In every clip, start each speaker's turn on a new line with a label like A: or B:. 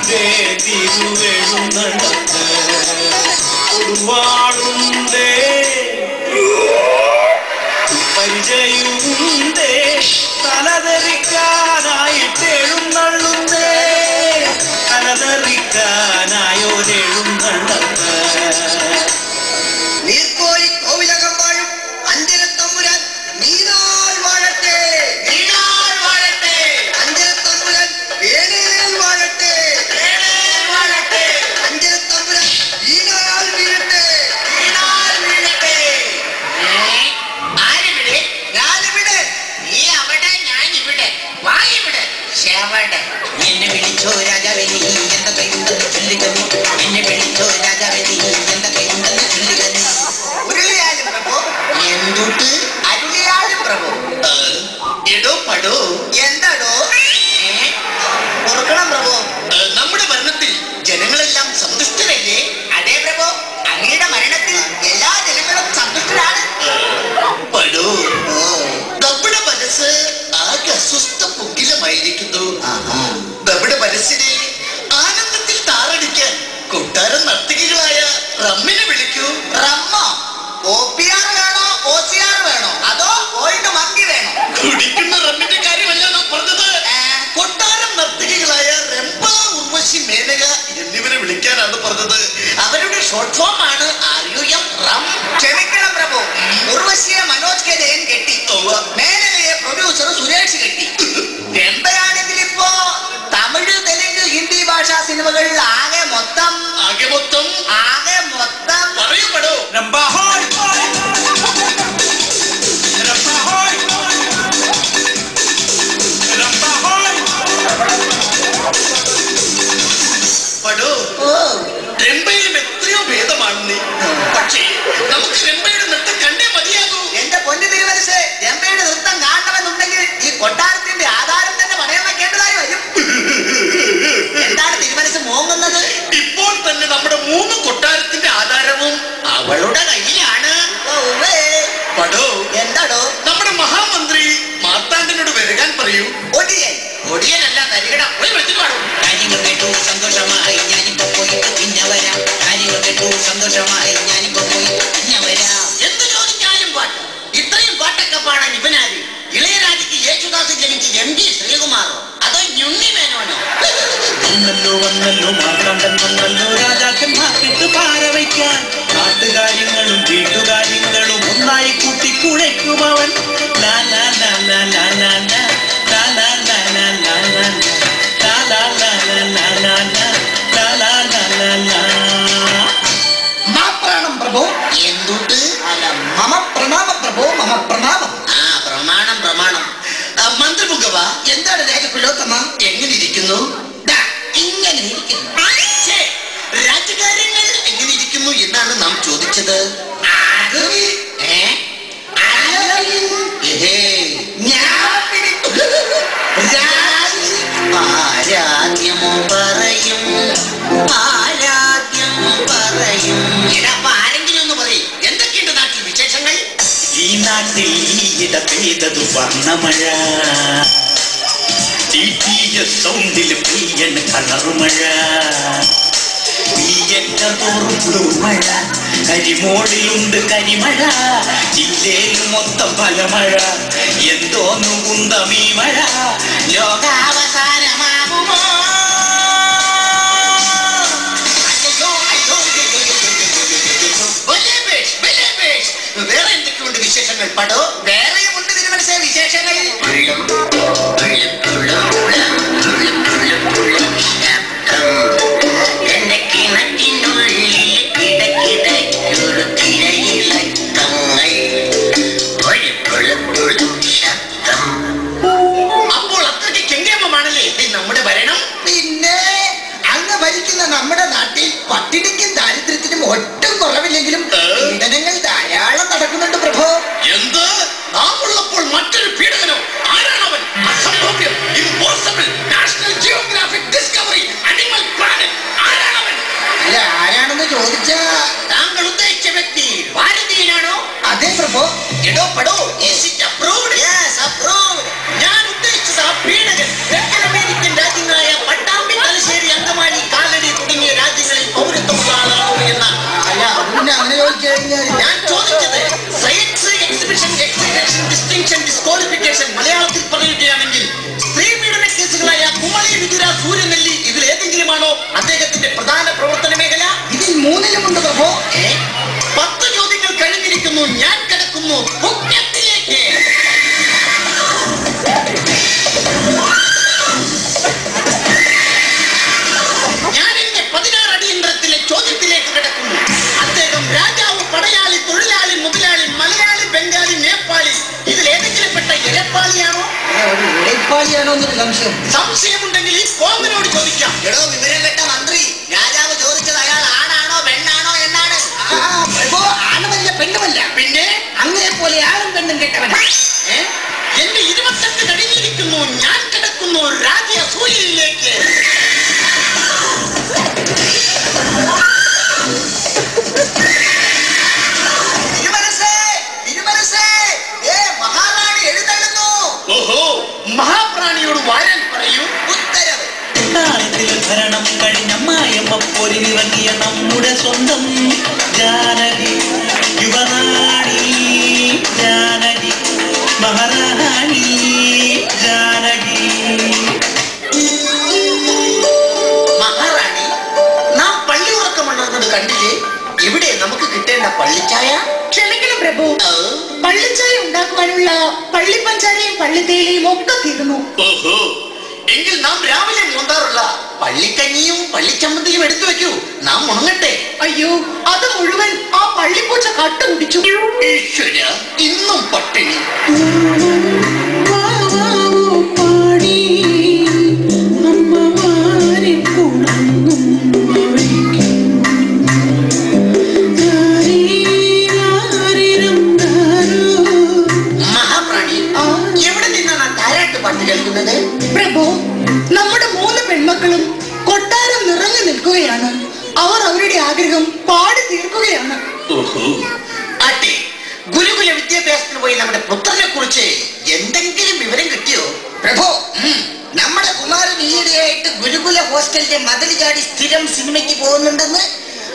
A: തിരുവെഴുന്നള്ളത്ത് കൊടുവാളുണ്ടേ പരിചയമുണ്ടേ തലതെറിക്കാനായിട്ടെഴുന്നള്ളുന്നേ തലതെറിക്കാനായൊരെഴുന്നള്ളത്ത്
B: നീർക്കോലി കോവിലകം വാഴും അഞ്ചരത്തമ്പുരാൻ നീനാൾ വാഴട്ടെ നീനാൾ വാഴട്ടെ അഞ്ചരത്തമ്പുരാൻ വേണേൽ വാഴട്ടെ വേണേൽ വാഴട്ടെ അഞ്ചരത്തമ്പുരാൻ വീണാൽ വീഴട്ടെ വീണാൽ വീഴട്ടെ ആരിവിടെ ഞാനിവിടെ നീ അവിടെ ഞാനിവിടെ വായിവിടെ ശവടെ എന്നെ വിളിച്ചോ രാജാവിനി എന്തൊക്കെയുണ്ടെന്ന് ചൊല്ലുകനി എന്നെ വിളിച്ചോ രാജാവിനി എന്തൊക്കെയുണ്ടെന്ന് ചൊല്ലുകനി ഉരുളിയാലും പ്രഭു എന്തുട്ട് അരുളിയാലും പ്രഭു എടോ പടോ എന്താടോ ഓർക്കണം പ്രഭു നമ്മുടെ മരണത്തിൽ ജനങ്ങളെല്ലാം സന്തുഷ്ടരല്ലേ അതെ പ്രഭു അങ്ങയുടെ മരണത്തിൽ എല്ലാ ജനങ്ങളും സന്തുഷ്ടരാണ് പടോ നമ്മുടെ മനസ്സ് ആകെ അസ്വസ്ഥ പുകിലമായിരിക്കുന്നു നമ്മുടെ മനസ്സിനെ ആനന്ദത്തിൽ താറടിക്കാൻ കൊട്ടാരം നർത്തകികളായ റമ്മിനെ വിളിക്കൂ റമ്മോ OPR വേണോ OCR വേണോ അതോ ഓൾഡ് മങ്കി വേണോ കുടിക്കുന്ന റമ്മിന്റെ കാര്യമല്ല നാം പറഞ്ഞത് കൊട്ടാരം നർത്തകികളായ രംഭ ഉർവശി മേനക എന്നിവരെ വിളിക്കാനാണ് പറഞ്ഞത് അവരുടെ ഷോർട്ട് ഫോം ആണ് RUM റം ക്ഷമിക്കണം പ്രഭു ഉർവശിയെ മനോജ് കെ ജയൻ കെട്ടി മേനകയെ പ്രൊഡ്യൂസർ സുരേഷ് കെട്ടി രംഭയാണെങ്കിൽ ഇപ്പോ തമിഴ് തെലുങ്ക് ഹിന്ദി ഭാഷാ സിനിമകളിൽ ആകെ മൊത്തം പറയപ്പെടൂ രംഭയും എത്രയോ ഭേദമാണ് നീ പക്ഷേ നമുക്ക് രംഭയുടെ നൃത്തം കണ്ടേ മതിയാകൂ എന്റെ പൊന്നു തിരുവനസ് രംഭയുടെ നൃത്തം കാണണമെന്നുണ്ടെങ്കിൽ ഈ കൊട്ടാരത്തിന്റെ ആധാരം തന്നെ പണയം വെക്കേണ്ടതായി വരും എന്താണ് തിരുവനസ് മോങ്ങുന്നത് ഇപ്പോൾ തന്നെ നമ്മുടെ 3 കൊട്ടാരത്തിന്റെ ആധാരവും അവളുടെ കയ്യിലാണ് പടോ എന്താടോ നമ്മുടെ മഹാമന്ത്രി മാർത്താണ്ഡനോട് വരകാൻ പറയൂ ഒടിയനല്ല തരികടം പോയി വെച്ചിട്ട് പാടും കാര്യങ്ങൾ കേട്ടു സന്തോഷമായി ഞാനിപ്പോ പോയിട്ട് പിന്നെ വരാം കാര്യങ്ങൾ കേട്ടു സന്തോഷമായി ഞാനിപ്പോ പോയിട്ട് പിന്നെ വരാം എന്ത് ചോദിച്ചാലും പാട്ട് ഇത്രയും പാട്ടൊക്കെ പാടാൻ ഇവനാര് ഇളയരാജയ്ക്ക് യേശുദാസ് ജനിച്ച് MG ശ്രീകുമാറോ അതോ ഞുണ്ണി മേനോനോ
A: വന്നല്ലോ മാർത്താണ്ഡൻ വന്നല്ലോ രാജാക്കന്മാർക്കിട്ട് പാര വയ്ക്കാൻ നാട്ടുകാര്യങ്ങളും വീട്ടുകാര്യങ്ങളും ഒന്നായി കൂട്ടിക്കുഴയ്ക്കും അവൻ
B: പ്രഭു എന്തുട്ട് മമ പ്രണാമ പ്രഭു മമ പ്രണാമം പ്രമാണം മന്ത്രിമുഖവ എന്താണ് രാജകുലോത്തമ എങ്ങനെ ഇരിക്കുന്നു ഇങ്ങനെ ഇരിക്കുന്നു രാജകാര്യങ്ങൾ എങ്ങനെ ഇരിക്കുന്നു എന്നാണ് നാം ചോദിച്ചത് ആരാധ്യമോ പറയും ആരെങ്കിലും ഒന്ന് പറയും എന്തൊക്കെയുണ്ട് നാട്ടിൽ വിശേഷങ്ങൾ
A: ഈ നാട്ടിൽ ഇടപെയ്തതു വർണ്ണമഴ സൗണ്ടിൽ പെയ്യൻ കളറുമഴ മഴ കരിമോളിലുണ്ട് കരിമഴ ജില്ലയിൽ മൊത്തം ഫലമഴ എന്തോന്നു കുന്തമീ മഴ ലോകാവസാനമാകുമോ
B: വേറെ എന്തൊക്കെയുണ്ട് വിശേഷങ്ങൾ പടോ വേറെയുമുണ്ട് തിരുമനസേ വിശേഷങ്ങൾ അപ്പോൾ അത്രയ്ക്ക് കെങ്കേമമാണല്ലേ നമ്മുടെ ഭരണം പിന്നെ അങ്ങ് ഭരിക്കുന്ന നമ്മുടെ നാട്ടിൽ പട്ടിണിക്കും ദാരിദ്ര്യത്തിനും ഒട്ടും കുറവില്ലെങ്കിലും പീഡനങ്ങൾ ധാരാളം നടക്കുന്നുണ്ട് പ്രഭു എന്ത് നാം ഉള്ളപ്പോൾ മറ്റൊരു പീഡകനോ ആരാണവൻ അസംഭവ്യം impossible National Geographic Discovery Animal Planet ആരാണവൻ അല്ല ആരാണെന്ന് ചോദിച്ചാ താങ്കൾ ഉദ്ദേശിച്ച വ്യക്തി ഭാരതീയനാണോ അതെ പ്രഭു എടോ പടോ ഞാൻ ഉദ്ദേശിച്ചത് ആ പീഡകൻ തെക്കൻ അമേരിക്കൻ രാജ്യങ്ങളായ പട്ടാമ്പി തലശ്ശേരി അങ്കമാലി സൂര്യനെല്ലി ഇതിലേതെങ്കിലുമാണോ അദ്ദേഹത്തിന്റെ പ്രധാന പ്രവർത്തന മേഖല? ഇതിൽ മൂന്നിലുമുണ്ട് പ്രഭോ. 10 ചോദ്യങ്ങൾ കഴിഞ്ഞിരിക്കുന്നു. ഞാൻ കിടക്കുന്നു പുണ്യത്തിലേക്ക്. ഞാൻ എന്റെ 16 അടിയന്തരത്തിലെ ചോദ്യത്തിലേക്ക് കിടക്കുന്നു. അദ്ദേഹം രാജാവ്, പടയാളി, തൊഴിലാളി, മുതലാളി, മലയാളി, ബംഗാളി, നേപ്പാളി ഇതിലേതെങ്കിലും പെട്ട ഇരപ്പാളിയാണോ? സംശയമുണ്ടെങ്കിൽ ഈ കോമനോട് ചോദിക്കാം. എടോ വിവരം കേട്ട മന്ത്രി, രാജാവ് ചോദിച്ചത് അയാൾ ആണാണോ പെണ്ണാണോ എന്നാണ്. ആണുമല്ല പെണ്ണുമല്ല. പിന്നെ അങ്ങനെ പോലെ ആളും പെണ്ണും കേട്ടവനാ. എന്റെ 28 കഴിഞ്ഞിരിക്കുന്നു. ഞാൻ കിടക്കുന്നു രാജസൂയിലേക്ക്. മഹാപ്രാണിയോട് വാരാൻ പറയൂ. ഉത്തരവ്.
A: ഭരണം കഴിഞ്ഞ മായമ്മപ്പോരിറങ്ങിയ നമ്മുടെ സ്വന്തം ജാനകി, യുവനാണി ജാനകി, മഹാറാണി ജാനകി.
B: മഹാറാണി, നാം പള്ളി ഉറക്കമുള്ളത് കണ്ടില്ലേ? ഇവിടെ നമുക്ക് കിട്ടേണ്ട പള്ളിച്ചായ.
C: ക്ഷമിക്കണം പ്രഭു, പള്ളിച്ചായ ഉണ്ടാക്കുവാനുള്ള പള്ളിപ്പഞ്ചാരയും പള്ളിത്തേയിലയും ഒക്കെ തീർന്നു.
B: ഓഹോ, എങ്കിൽ നാം രാവിലെ മോന്താറുള്ള പള്ളിക്കഞ്ഞിയും പള്ളിച്ചമ്മന്തിയും എടുത്തു വെക്കൂ. നാം ഉണങ്ങട്ടെ.
C: അയ്യോ, അത് മുഴുവൻ ആ പള്ളിപ്പൂച്ച കട്ടു കുടിച്ചു.
B: ഈശ്വര, ഇന്നും പട്ടിണി.
C: പ്രഭു, നമ്മുടെ 3 പെൺമക്കളും കൊട്ടാരം നിറഞ്ഞു നിൽക്കുകയാണ്. അവർ അവരുടെ ആഗ്രഹം പാടി തീർക്കുകയാണ്.
B: ഗുരുകുല വിദ്യാഭ്യാസത്തിന് പോയി നമ്മുടെ പുത്രനെ കുറിച്ച് എന്തെങ്കിലും വിവരം കിട്ടിയോ? പ്രഭു, നമ്മുടെ കുമാരൻ ഈയിടെയായിട്ട് ഗുരുകുല ഹോസ്റ്റലിന്റെ മതിൽ ചാടി സ്ഥിരം സിനിമയ്ക്ക് പോകുന്നുണ്ടെന്ന്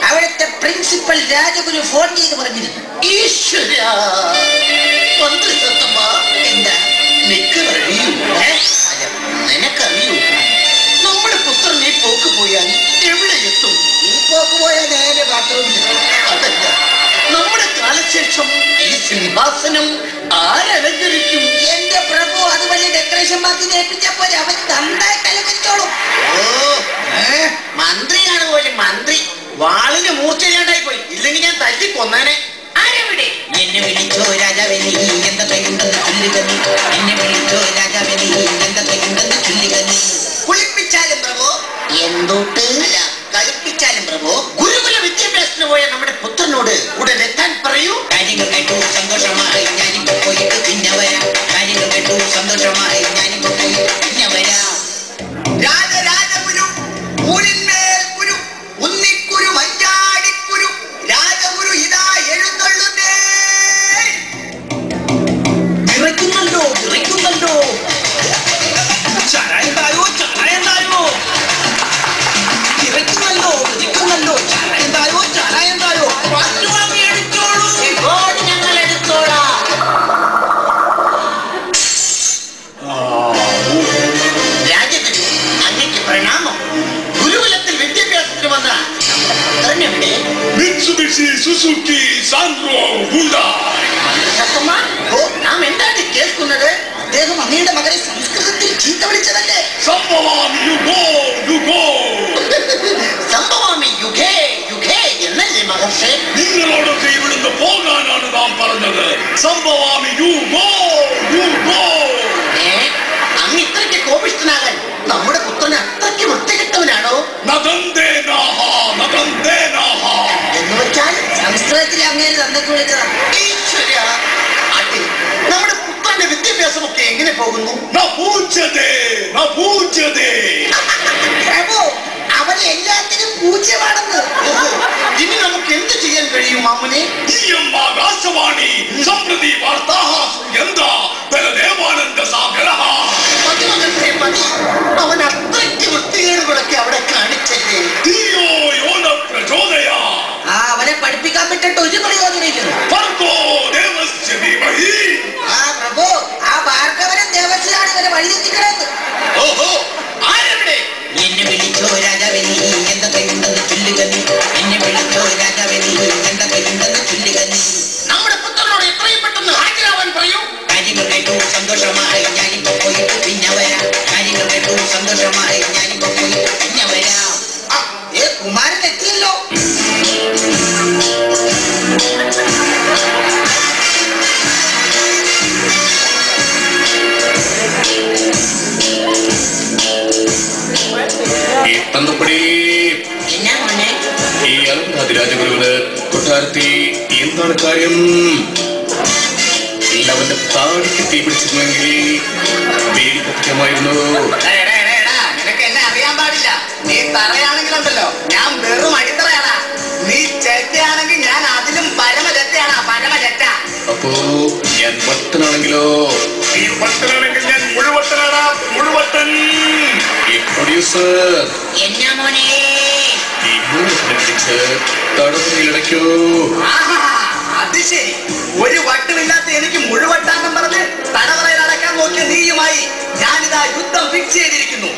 B: അവിടുത്തെ പ്രിൻസിപ്പൽ രാജഗുരു ഫോൺ ചെയ്ത് പറഞ്ഞിരുന്നു. ഈശ്വര, എന്താ നിനക്കറിയൂ? നമ്മുടെ പുത്രൻ ഈ പോക്ക് പോയാൽ എവിടെ എത്തും? ഈ പോക്ക് പോയാൽ നേരെ ബാത്റൂമിൽ. അതല്ല, നമ്മുടെ കാലശേഷം ഈ സിംഹാസനം ആരലങ്കരിക്കും? എന്റെ പ്രഭു, അത് വലിയ ഡെക്കറേഷൻ മാറ്റി ഏൽപ്പിച്ചപ്പോ അവൻ നന്നായിട്ട് അലങ്കരിച്ചോളും. മന്ത്രിയാണ് പോലും മന്ത്രി. വാളിന് മൂർച്ചയില്ലാണ്ടായി പോയി. ഇല്ലെങ്കിൽ ഞാൻ തല്ലി കൊന്നേനെ. ആരെവിടെ? എന്നെ വിളിച്ചോ രാജാവേ, നീ എന്തൊക്കെയുണ്ടെന്ന് ചൊല്ലുക നീ. എന്നെ വിളിച്ചോ രാജാവേ, നീ എന്തൊക്കെയുണ്ടെന്ന് ചൊല്ലുക നീ. കുളിപ്പിച്ചാലും പ്രഭു. എന്തോട്ട്? അല്ല, കളിപ്പിച്ചാലും പ്രഭു. ഗുരുകുല വിദ്യാഭ്യാസത്തിന് പോയ നമ്മുടെ പുത്രനോട് ഉടൻ എത്താൻ പറയൂ. കാര്യങ്ങൾ കേട്ടു സന്തോഷമായി ഞാനിപ്പോ പോയിട്ട് പിന്നെ വരാം. കാര്യങ്ങൾ കേട്ടു സന്തോഷമായി ഞാനിപ്പോ പോയിട്ട് പിന്നെ വരാം. രാജഗുരു, ഊരിന്മേൽ ഗുരു, ഉന്നിക്കുരു, മഞ്ചാടിക്കുരു, രാജഗുരു ഇതാ എഴുന്നള്ളുന്നേ. വിറയ്ക്കുന്നല്ലോ, വിറയ്ക്കുന്നല്ലോ.
A: ചാരായം തായോ, ചാരായം തായോ.
B: വിറയ്ക്കുന്നല്ലോ, വിറയ്ക്കുന്നല്ലോ. ചാരായം തായോ, ചാരായം തായോ. വാങ്ങി എടുത്തോളൂ. ഞങ്ങൾ എടുത്തോളാം. രാജഗുരു, അങ്ങയ്ക്ക് പ്രണാമം. ഗുരുകുലത്തിൽ വിദ്യാഭ്യാസത്തിന് വന്ന പുത്രനെവിടെ?
D: Mitsubishi Suzuki Sandro Hyundai.
B: നാം എന്താണ് കേൾക്കുന്നത്? അദ്ദേഹം അങ്ങയുടെ മകനെ സംസ്കൃതത്തിൽ ചീത്ത വിളിച്ചതല്ലേ?
D: Sambhavami Yugo Yugo.
B: സംഭവാമി യുഗേ യുഗേ എന്നല്ലേ മഹർഷേ?
D: നിങ്ങളോടൊക്കെ ഇവിടുന്ന് പോകാനാണ് നാം പറഞ്ഞത്. Sambhavami Yugo Yugo.
B: അങ്ങ് ഇത്രയ്ക്ക് കോപിഷ്ഠനാകാൻ നമ്മുടെ പുത്രന് അത്രയ്ക്ക് വൃത്തികെട്ടവനാണോ? എന്ന് വെച്ചാൽ സംസ്കൃതത്തിൽ അങ്ങേര് തന്നേക്ക് വിളിച്ചതാ. ഈശ്വര, നമ്മുടെ പുത്രന്റെ വിദ്യാഭ്യാസമൊക്കെ എങ്ങനെ പോകുന്നു? പ്രഭു, അവൻ എല്ലാത്തിനും പൂജ്യമാണെന്ന്. ഇനി നമുക്ക് എന്ത് ചെയ്യാൻ കഴിയും മാമനെ?
D: ആകാശവാണി സംപ്രതി വാർത്താഹാസു എന്താ ബലദേവാനന്ദ സാഗരഃ.
B: അവൻ അത്രയ്ക്ക് വൃത്തികേടുകളൊക്കെ അവിടെ കാണിച്ചല്ലേ? അവനെ പഠിപ്പിക്കാൻ പറ്റിട്ട് ഒരു പ്രയോജനമില്ല. പ്രഭു, ആ ഭാർഗവനും ദേവസ്വനാണ് ഇവരെ വഴിതെറ്റിക്കണത്.
D: ഓഹോ, ആരെവിടെ?
B: എന്നാ മോനെ?
D: ഈ അരുണാതിരാജഗുരുവിന് കൊട്ടാരത്തിൽ എന്താണ് കാര്യം? അവന്റെ താടിക്ക് തീ പിടിച്ചിരുന്നെങ്കിൽ വേലി കത്തിക്കാമായിരുന്നു.
B: നിനക്ക് എന്നെ അറിയാൻ പാടില്ല. നീ തറയാണെങ്കിലുണ്ടല്ലോ, ഞാൻ വെറും അടിത്തറയാണാ. നീ ചെറ്റയാണെങ്കിൽ ഞാൻ അതിലും പരമചെറ്റയാണാ, പരമചെറ്റ.
D: അപ്പോ ഞാൻ വട്ടനാണെങ്കിലോ? ഈ വട്ടനാണെങ്കിൽ ഞാൻ മുഴുവട്ടനാടാ, മുഴുവട്ടൻ. ഈ പ്രൊഡ്യൂസർ
B: എന്നാ മോനെ?
D: ഈ മുഴുവട്ടനെ പിടിച്ച് തടവറയിലടയ്ക്കോ?
B: അത് ശരി, ഒരു വട്ടുമില്ലാത്ത എനിക്ക് മുഴുവട്ടാന്നും പറഞ്ഞ് തടവറയിൽ അടക്കാൻ നോക്കിയ നീയുമായി ഞാനിതാ യുദ്ധം ഫിക്സ് ചെയ്തിരിക്കുന്നു.